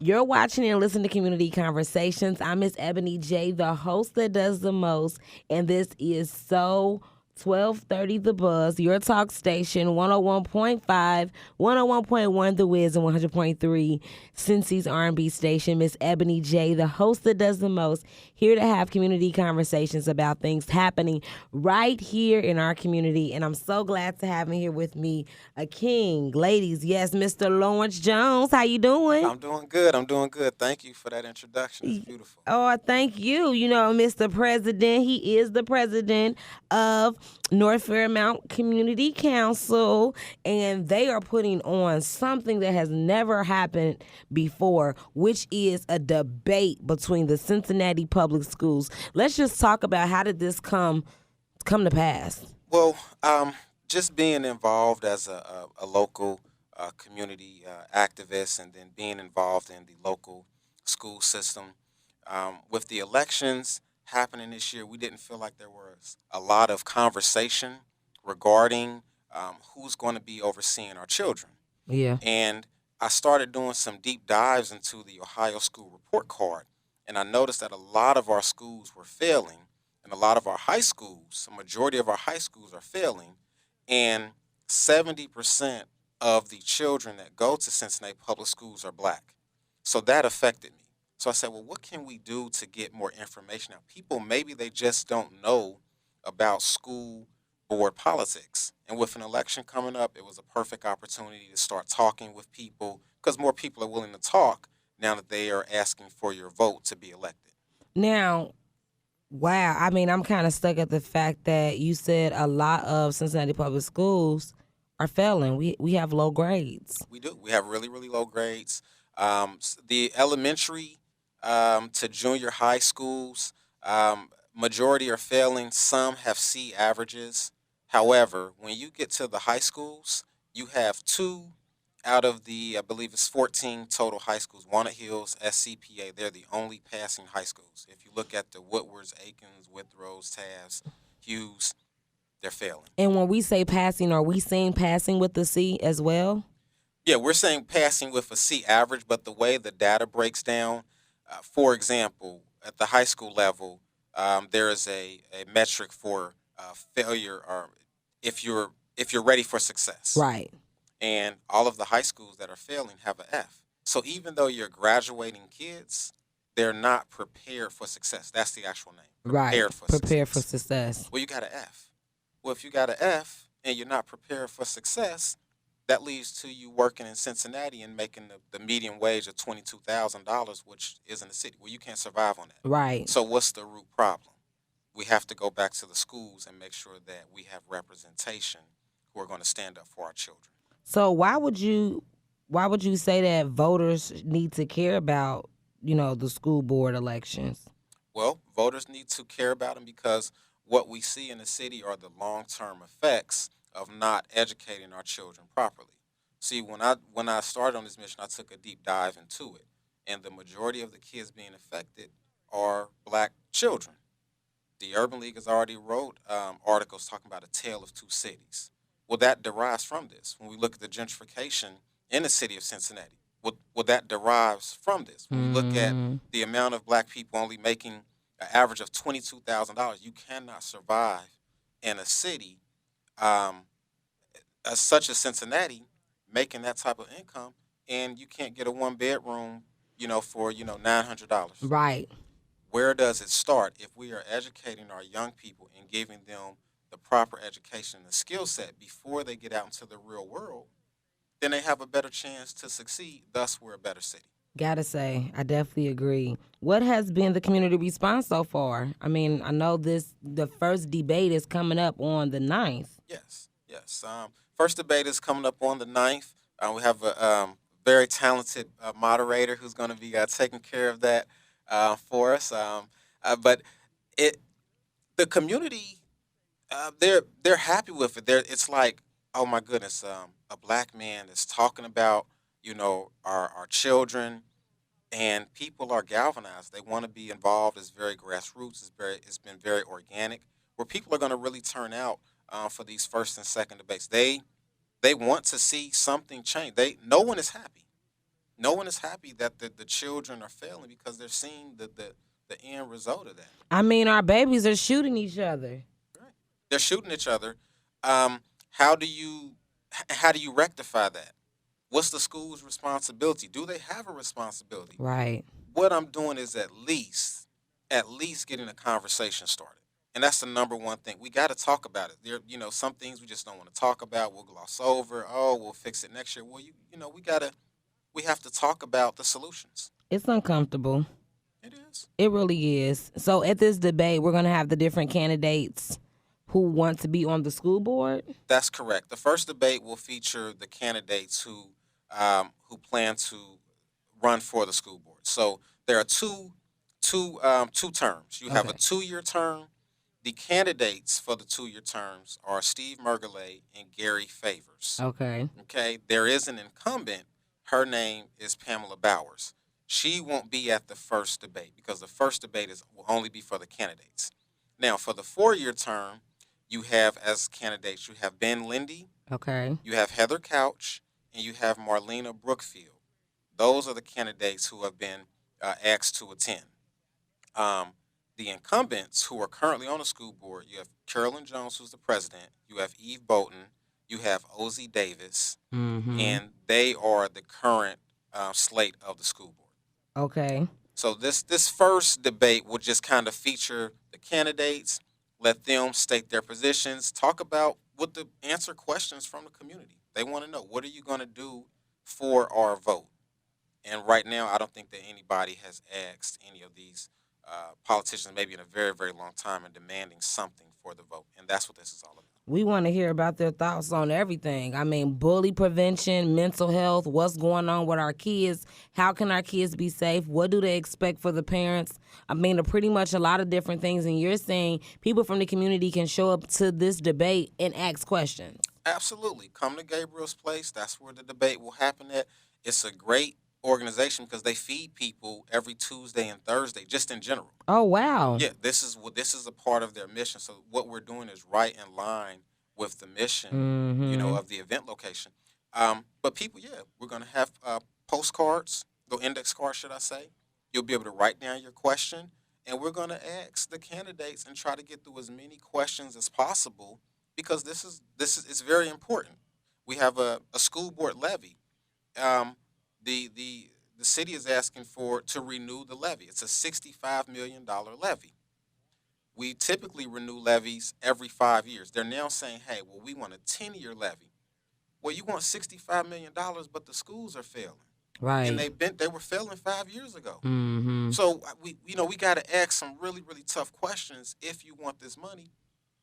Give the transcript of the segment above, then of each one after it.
You're watching and listening to Community Conversations. I'm Miss Ebony J, the host that does the most, and this is 1230 The Buzz, your talk station, 101.5, 101.1 The Wiz, and 100.3 Cincy's R&B station. Miss Ebony J, the host that does the most, here to have community conversations about things happening right here in our community. And I'm so glad to have here with me a king. Ladies, yes, Mr. Lawrence Jones. How you doing? I'm doing good. I'm doing good. Thank you for that introduction. It's beautiful. Oh, thank you. You know, Mr. President, he is the president of North Fairmount Community Council, and they are putting on something that has never happened before, which is a debate between the Cincinnati public schools. Let's just talk about how did this come to pass? Well, just being involved as a local community activist and then being involved in the local school system. With the elections happening this year, we didn't feel like there was a lot of conversation regarding who's going to be overseeing our children. Yeah. And I started doing some deep dives into the Ohio School Report Card, and I noticed that a lot of our schools were failing, and a lot of our high schools, a majority of our high schools are failing, and 70% of the children that go to Cincinnati public schools are black. So that affected me. So I said, well, what can we do to get more information out? People, maybe they just don't know about school board politics. And with an election coming up, it was a perfect opportunity to start talking with people because more people are willing to talk now that they are asking for your vote to be elected. Now, wow. I mean, I'm kind of stuck at the fact that you said a lot of Cincinnati public schools are failing. We have low grades. We do. We have really, really low grades. The elementary to junior high schools, majority are failing. Some have C averages. However, when you get to the high schools, you have two out of the, I believe it's 14 total high schools. Walnut Hills, SCPA, they're the only passing high schools. If you look at the Woodwards, Aikens, Withrows, Taves, Hughes, they're failing. And when we say passing, are we saying passing with the C as well? Yeah, we're saying passing with a C average, but the way the data breaks down, for example, at the high school level, there is a metric for failure, or if you're ready for success. Right. And all of the high schools that are failing have an F. So even though you're graduating kids, they're not prepared for success. That's the actual name. Prepared for success. Well, you got an F. Well, if you got an F and you're not prepared for success, that leads to you working in Cincinnati and making the median wage of $22,000, which is in the city. Well, you can't survive on that. Right. So what's the root problem? We have to go back to the schools and make sure that we have representation who are going to stand up for our children. So why would you say that voters need to care about, the school board elections? Well, voters need to care about them because what we see in the city are the long-term effects of not educating our children properly. See, when I started on this mission, I took a deep dive into it, and the majority of the kids being affected are black children. The Urban League has already wrote articles talking about a tale of two cities. Well, that derives from this. When we look at the gentrification in the city of Cincinnati, well, that derives from this. When we look at the amount of black people only making an average of $22,000, you cannot survive in a city such as Cincinnati making that type of income, and you can't get a one-bedroom, for, $900. Right. Where does it start? If we are educating our young people and giving them the proper education and skill set before they get out into the real world, then they have a better chance to succeed. Thus, we're a better city. Gotta say, I definitely agree. What has been the community response so far? I mean, I know the first debate is coming up on the 9th. Yes. First debate is coming up on the 9th. We have a very talented moderator who's going to be taking care of that for us. But the community, they're happy with it. It's like, oh my goodness, a black man is talking about our children, and people are galvanized. They want to be involved. It's very grassroots. It's been very organic. Where people are going to really turn out for these first and second debates. They want to see something change. No one is happy. No one is happy that the children are failing because they're seeing the end result of that. I mean, our babies are shooting each other. Right. They're shooting each other. Um, how do you how do you rectify that? What's the school's responsibility? Do they have a responsibility? Right. What I'm doing is at least getting a conversation started. And that's the number one thing. We got to talk about it. Some things we just don't want to talk about. We'll gloss over. Oh, we'll fix it next year. Well, we have to talk about the solutions. It's uncomfortable. It is. It really is. So at this debate, we're going to have the different candidates who want to be on the school board. That's correct. The first debate will feature the candidates who plan to run for the school board. So there are two terms. You have a Okay. 2-year term. The candidates for the 2-year terms are Steve Mergele and Gary Favors. Okay. Okay, there is an incumbent. Her name is Pamela Bowers. She won't be at the first debate because the first debate will only be for the candidates. Now, for the 4-year term, you have as candidates, you have Ben Lindy, Okay. you have Heather Couch, and you have Marlena Brookfield. Those are the candidates who have been asked to attend. Um, the incumbents who are currently on the school board, you have Carolyn Jones, who's the president, you have Eve Bolton, you have Ozzie Davis, Mm-hmm. and they are the current slate of the school board. Okay. So this first debate will just kind of feature the candidates, let them state their positions, talk about answer questions from the community. They want to know, what are you going to do for our vote? And right now, I don't think that anybody has asked any of these politicians, maybe in a very, very long time, and demanding something for the vote. And that's what this is all about. We want to hear about their thoughts on everything. I mean, bully prevention, mental health, what's going on with our kids, how can our kids be safe, what do they expect for the parents? I mean, pretty much a lot of different things. And you're saying people from the community can show up to this debate and ask questions. Absolutely. Come to Gabriel's Place. That's where the debate will happen at. It's a great organization because they feed people every Tuesday and Thursday, just in general. Oh, wow. Yeah, this is a part of their mission. So what we're doing is right in line with the mission, Mm-hmm. of the event location. But people, yeah, we're going to have postcards, the index cards, should I say? You'll be able to write down your question, and we're going to ask the candidates and try to get through as many questions as possible because this is it's very important. We have a school board levy. Um, the city is asking for to renew the levy. It's a $65 million levy. We typically renew levies every 5 years. They're now saying, hey, well, we want a 10-year levy. Well, you want $65 million, but the schools are failing, and Right. they were failing 5 years ago. Mm-hmm. So we got to ask some really really tough questions. If you want this money,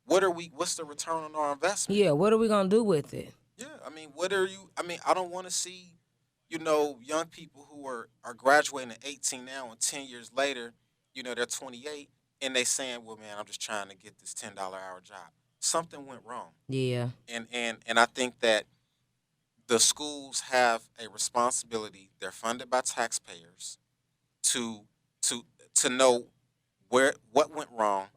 what's the return on our investment? Yeah, what are we going to do with it? Yeah, I mean, what are you? I mean, I don't want to see, young people who are graduating at 18 now, and 10 years later, they're 28, and they saying, "Well, man, I'm just trying to get this $10 hour job." Something went wrong, Yeah. and I think that the schools have a responsibility. They're funded by taxpayers to to to know what went wrong,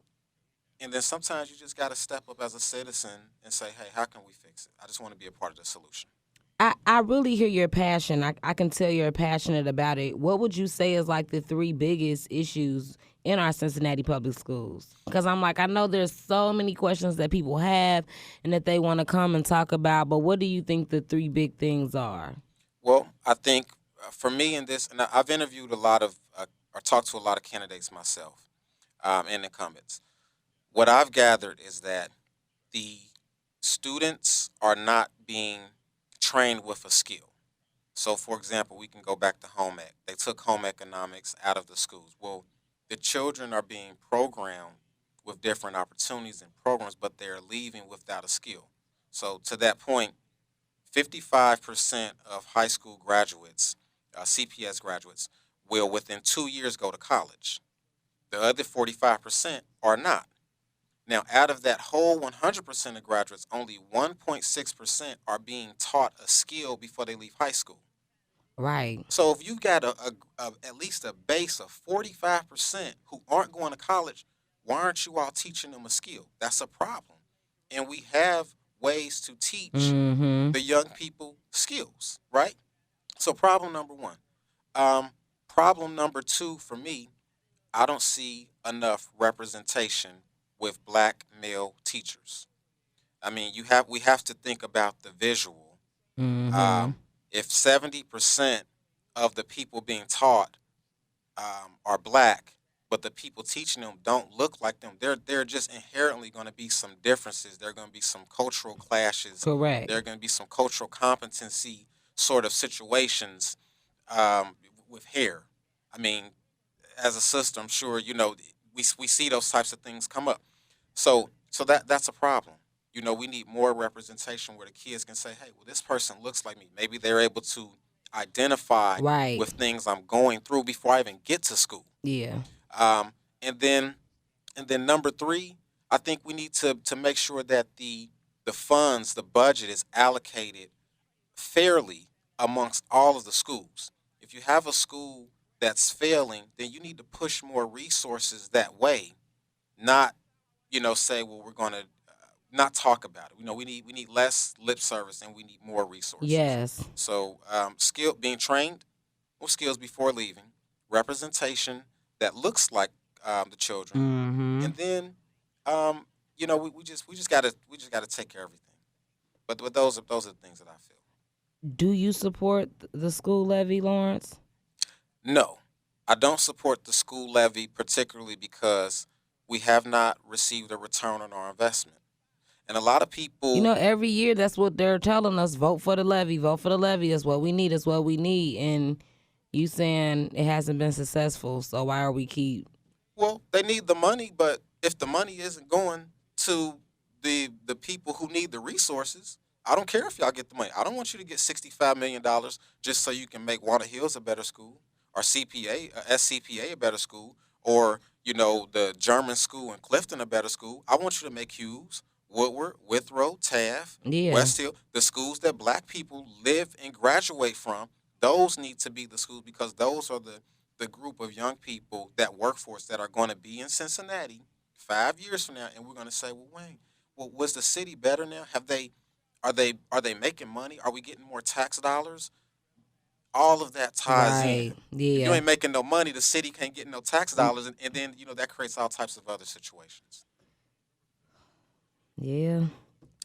and then sometimes you just got to step up as a citizen and say, "Hey, how can we fix it?" I just want to be a part of the solution. I really hear your passion. I can tell you're passionate about it. What would you say is like the three biggest issues in our Cincinnati public schools? Because I know there's so many questions that people have and that they want to come and talk about, but what do you think the three big things are? Well, I think for me in this, and I've interviewed a lot of, or talked to a lot of candidates myself, and incumbents. What I've gathered is that the students are not being trained with a skill. So, for example, we can go back to home ec. They took home economics out of the schools. Well, the children are being programmed with different opportunities and programs, but they're leaving without a skill. So, to that point, 55% of high school graduates, CPS graduates, will within 2 years go to college. The other 45% are not. Now, out of that whole 100% of graduates, only 1.6% are being taught a skill before they leave high school. Right. So if you got at least a base of 45% who aren't going to college, why aren't you all teaching them a skill? That's a problem. And we have ways to teach Mm-hmm. the young people skills, right? So problem number one. Um, Problem number two for me, I don't see enough representation with black male teachers. I mean, we have to think about the visual. Mm-hmm. Um, if 70% of the people being taught are black, but the people teaching them don't look like them, they're just inherently going to be some differences. There are going to be some cultural clashes. Correct. There are going to be some cultural competency sort of situations um, with hair. I mean, as a sister, I'm sure we see those types of things come up. So that's a problem. We need more representation where the kids can say, "Hey, well, this person looks like me." Maybe they're able to identify Right. with things I'm going through before I even get to school. Yeah. Um, and then and then number three, I think we need to make sure that the funds, the budget is allocated fairly amongst all of the schools. If you have a school that's failing, then you need to push more resources that way, not say, well, we're going to not talk about it. We need less lip service and we need more resources. Yes. So skill being trained with skills before leaving, representation that looks like the children, Mm-hmm. and then we just gotta take care of everything. But those are the things that I feel. Do you support the school levy, Lawrence? No, I don't support the school levy, particularly because we have not received a return on our investment. And a lot of You people, know, every year that's what they're telling us: vote for the levy, vote for the levy. Is what we need. Is what we need. And you saying it hasn't been successful, so why are we keep? well, they need the money, but if the money isn't going to the people who need the resources, I don't care if y'all get the money. I don't want you to get $65 million just so you can make Walnut Hills a better school, or SCPA a better school, or the German school in Clifton a better school. I want you to make Hughes, Woodward, Withrow, Taft, Yeah. West Hill, the schools that black people live and graduate from. Those need to be the schools because those are the group of young people, that workforce that are going to be in Cincinnati 5 years from now, and we're going to say, well, Wayne, well, was the city better now? Are they making money? Are we getting more tax dollars? All of that ties in. Right. If you Yeah. ain't making no money, the city can't get no tax dollars, and then that creates all types of other situations. Yeah.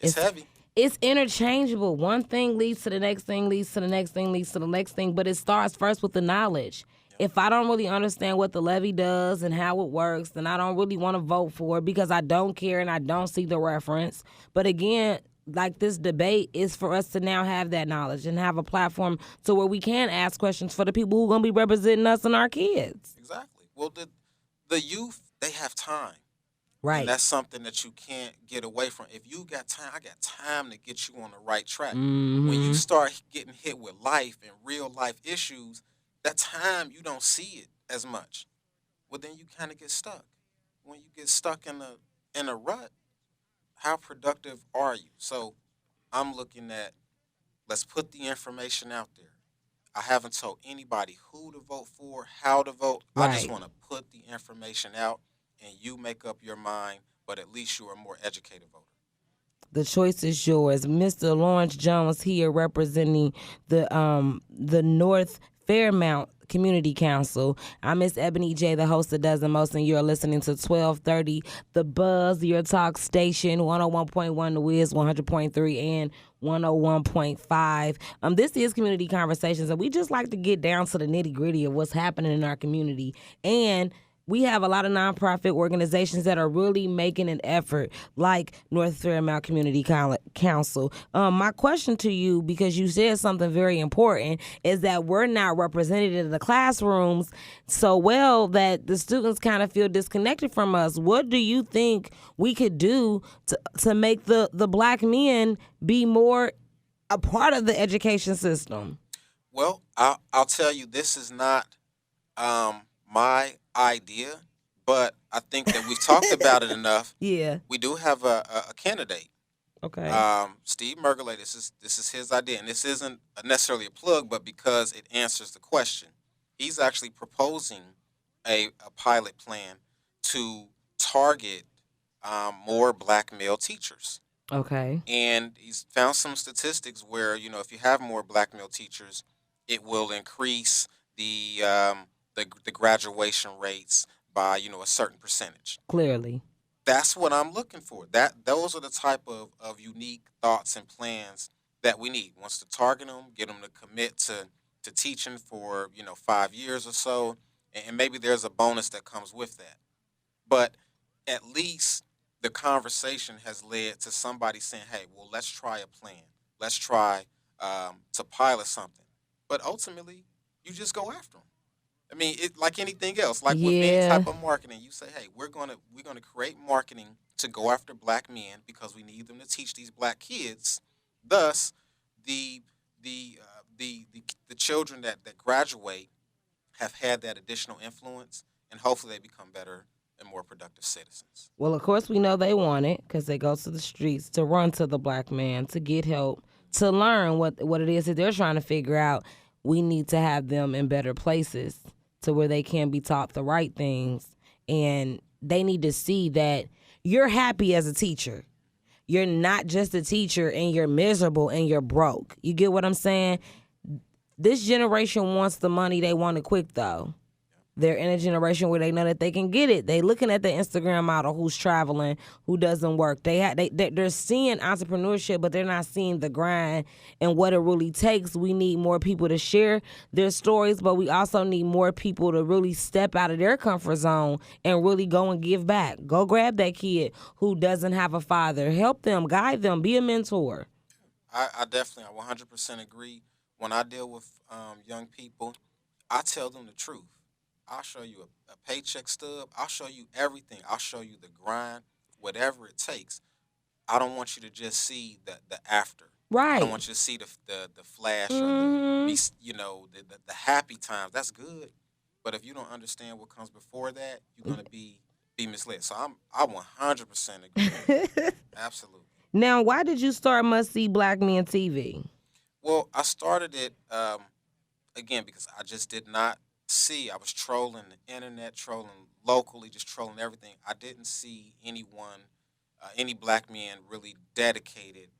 It's It's heavy. it's interchangeable. One thing leads to the next thing, leads to the next thing, leads to the next thing, but it starts first with the knowledge. Yep. If I don't really understand what the levy does and how it works, then I don't really want to vote for it because I don't care and I don't see the reference. But again, like this debate is for us to now have that knowledge and have a platform to where we can ask questions for the people who are going to be representing us and our kids. Exactly. Well, the youth, they have time. And Right. that's something that you can't get away from. If you got time, I got time to get you on the right track. When you Mm-hmm. start getting hit with life and real life issues, that time you don't see it as much. Well, then you kind of get stuck. When you get stuck in a rut, how productive are you? So I'm looking at, let's put the information out there. I haven't told anybody who to vote for, how to vote. I just Right. want to put the information out and you make up your mind, but at least you're a more educated voter. The choice is yours. Mr. Lawrence Jones here representing the North Fairmount Community Council. I'm Miss Ebony J, the host that does the most, and you're listening to 1230 The Buzz, your talk station, 101.1 The Wiz, 100.3, and 101.5. This is Community Conversations, and we just like to get down to the nitty gritty of what's happening in our community. And we have a lot of nonprofit organizations that are really making an effort, like North Fairmount Community Council. My question to you, because you said something very important, is that we're not represented in the classrooms so well that the students kind of feel disconnected from us. What do you think we could do to make the black men be more a part of the education system? Well, I'll tell you, this is not my idea, but I think that we've talked about it enough. Yeah. We do have a candidate, Okay. Steve Mergele. This is his idea, and this isn't necessarily a plug, but because it answers the question, he's actually proposing a pilot plan to target more black male teachers. Okay. And he's found some statistics where if you have more black male teachers, it will increase the the graduation rates by a certain percentage. Clearly. That's what I'm looking for. Those are the type of unique thoughts and plans that we need. Once to target them, get them to commit to teaching for 5 years or so, and maybe there's a bonus that comes with that. But at least the conversation has led to somebody saying, "Hey, well, let's try a plan. Let's try to pilot something." But ultimately, you just go after them. I mean, it like anything else, like with any Yeah. type of marketing, you say, "Hey, we're gonna create marketing to go after black men because we need them to teach these black kids." Thus, the the children that graduate have had that additional influence, and hopefully they become better and more productive citizens. Well, of course, we know they want it because they go to the streets to run to the black man to get help, to learn what it is that they're trying to figure out. We need to have them in better places to where they can be taught the right things. And they need to see that you're happy as a teacher. You're not just a teacher and you're miserable and you're broke. You get what I'm saying? This generation wants the money. They want it quick, though. They're in a generation where they know that they can get it. They looking at the Instagram model who's traveling, who doesn't work. They're seeing entrepreneurship, but they're not seeing the grind and what it really takes. We need more people to share their stories, but we also need more people to really step out of their comfort zone and really go and give back. Go grab that kid who doesn't have a father. Help them, guide them, be a mentor. I definitely, I 100% agree. When I deal with young people, I tell them the truth. I'll show you a paycheck stub. I'll show you everything. I'll show you the grind, whatever it takes. I don't want you to just see the after. I don't Right. want you to see the flash or Hmm. the happy times. That's good, but if you don't understand what comes before that, you're gonna be misled. So I 100% agree with you. Absolutely. Now, why did you start Must See Black Men TV? Well, I started it again because I just did not see. I was trolling the internet, trolling locally, just trolling everything. I didn't see anyone, any black men really dedicated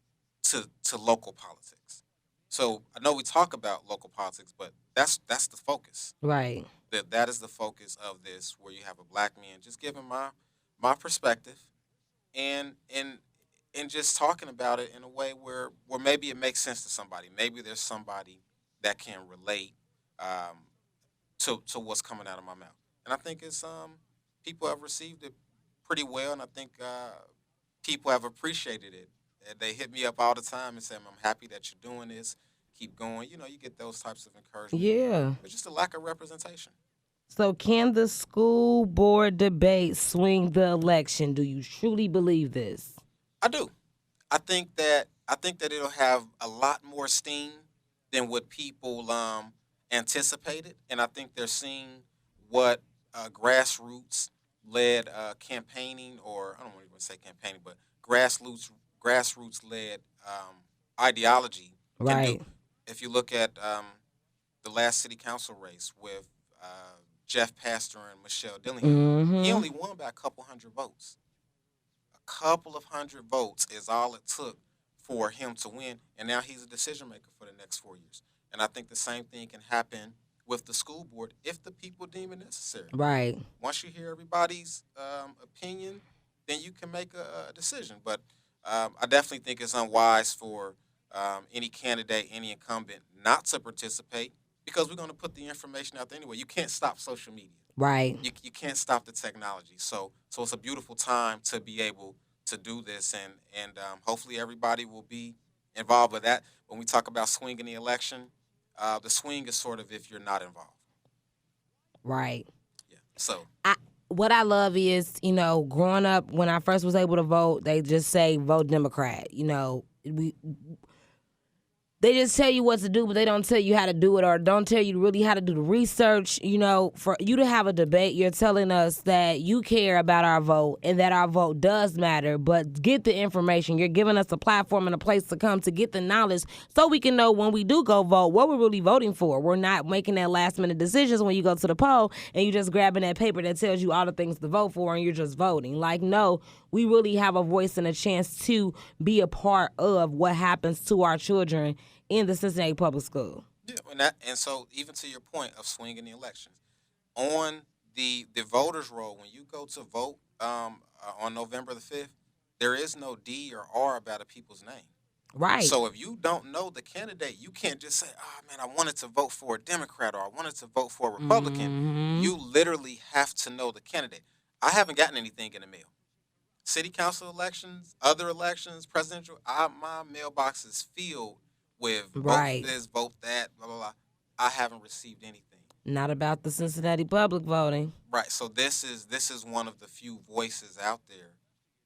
to local politics. So I know we talk about local politics, but that's the focus. Right. That is the focus of this, where you have a black man just giving my perspective and just talking about it in a way where maybe it makes sense to somebody. Maybe there's somebody that can relate um, to what's coming out of my mouth. And I think it's people have received it pretty well, and I think people have appreciated it. And they hit me up all the time and say, "I'm happy that you're doing this. Keep going." You get those types of encouragement. Yeah. But just a lack of representation. So, can the school board debate swing the election? Do you truly believe this? I do. I think that it'll have a lot more steam than what people anticipated, and I think they're seeing what grassroots led campaigning, or I don't want to even say campaigning, but grassroots led ideology can do. Right. If you look at the last city council race with Jeff Pastor and Michelle Dillingham, he Mm-hmm. only won by a couple hundred votes. A couple of hundred votes is all it took for him to win, and now he's a decision maker for the next 4 years. And I think the same thing can happen with the school board if the people deem it necessary. Right. Once you hear everybody's opinion, then you can make a decision. But I definitely think it's unwise for any candidate, any incumbent, not to participate because we're going to put the information out there anyway. You can't stop social media. Right. You can't stop the technology. So it's a beautiful time to be able to do this, and hopefully everybody will be involved with that. When we talk about swinging the election, the swing is sort of if you're not involved. Right. Yeah. So What I love is, growing up when I first was able to vote, they just say vote Democrat. They just tell you what to do, but they don't tell you how to do it, or don't tell you really how to do the research. For you to have a debate, you're telling us that you care about our vote and that our vote does matter, but get the information. You're giving us a platform and a place to come to get the knowledge so we can know when we do go vote what we're really voting for. We're not making that last minute decisions when you go to the poll and you just grabbing that paper that tells you all the things to vote for and you're just voting. Like, no, we really have a voice and a chance to be a part of what happens to our children in the Cincinnati public school. Yeah, and so even to your point of swinging the elections, on the voters roll, when you go to vote on November the 5th, there is no D or R about a people's name. Right. So if you don't know the candidate, you can't just say, "Oh man, I wanted to vote for a Democrat or I wanted to vote for a Republican." Mm-hmm. You literally have to know the candidate. I haven't gotten anything in the mail. City council elections, other elections, presidential, my mailbox is filled with vote Right. this, vote that, blah blah blah. I haven't received anything. Not about the Cincinnati public voting. Right. So this is one of the few voices out there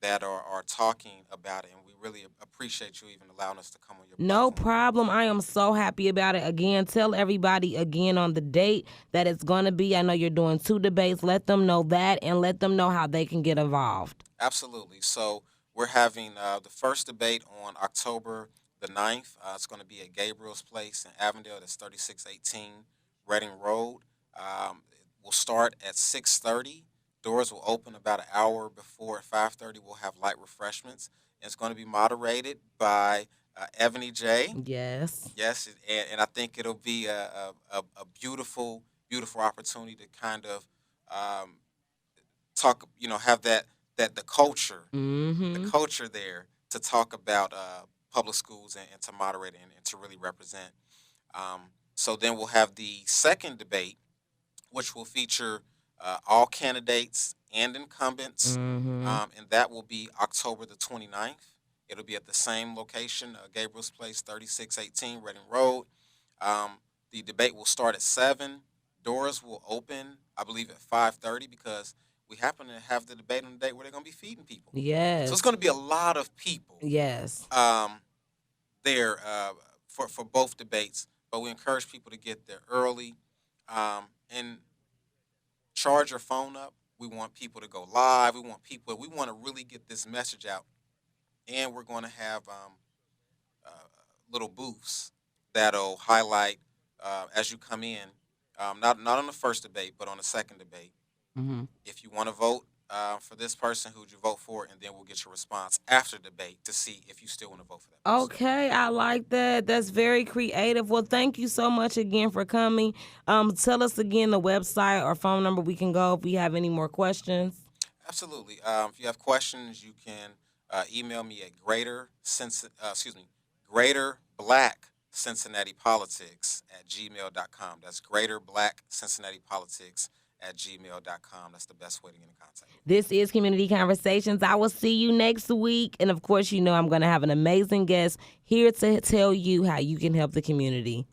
that are talking about it, and we really appreciate you even allowing us to come on your No platform. problem. I am so happy about it. Again, tell everybody again on the date that it's going to be. I know you're doing 2 debates. Let them know that and let them know how they can get involved. Absolutely. So we're having the first debate on October the 9th. It's going to be at Gabriel's Place in Avondale. That's 3618 Reading Road. We'll start at 6:30. Doors will open about an hour before. At 5:30, we'll have light refreshments. And it's going to be moderated by Ebony J. Yes. Yes, and I think it'll be a beautiful, beautiful opportunity to kind of um, talk, have that the Mm-hmm. culture there to talk about public schools and to moderate and to really represent. So then we'll have the second debate, which will feature all candidates and incumbents, Mm-hmm. and that will be October the 29th. It'll be at the same location, Gabriel's Place, 3618 Reading Road. Um, the debate will start at 7. Doors will open, I believe, at 5:30 because we happen to have the debate on the day where they're going to be feeding people. So it's Yes. going to be a lot of people Yes. um, there for both debates, but we encourage people to get there early and charge your phone up. We want people to go live. We want to really get this message out. And we're going to have uh, little booths that'll highlight as you come in, not on the first debate, but on the second debate. Mm-hmm. If you want to vote for this person, who'd you vote for? And then we'll get your response after debate to see if you still want to vote for that person. Okay, I like that. That's very creative. Well, thank you so much again for coming. Tell us again the website or phone number we can go if we have any more questions. Absolutely. If you have questions, you can email me at greater black Cincinnati politics at gmail.com. That's greater black Cincinnati politics at gmail.com. That's the best way to get in contact. This is Community Conversations. I will see you next week. And of course, I'm going to have an amazing guest here to tell you how you can help the community.